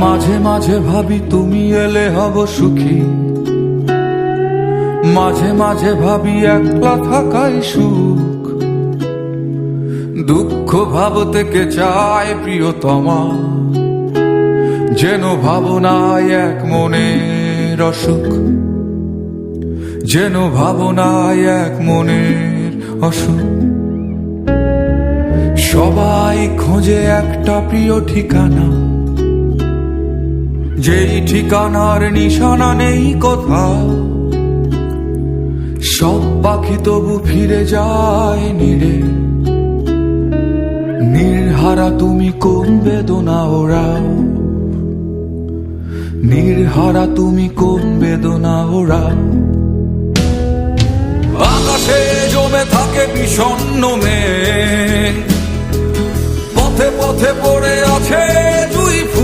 মাঝে মাঝে ভাবি তুমি এলে হব সুখী, মাঝে মাঝে ভাবি একলা থাকাই সুখ। দুঃখ ভাব থেকে চায় প্রিয়তমা, যেন ভাবনায় এক মনের অসুখ, যেন ভাবনায় এক মনের অসুখ। সবাই খোঁজে একটা প্রিয় ঠিকানা, যেই ঠিকানার নিশানা নেই কোথাও। সব পাখি তবু ফিরে যায় নীড়ে, নির্হারা তুমি কোন বেদনা ওরাও, নির্হারা তুমি কোন বেদনা ওরাও। আকাশে জমে থাকে বিষণ্ণ মেঘ, পথে পথে পড়ে আছে জুঁই ফুল।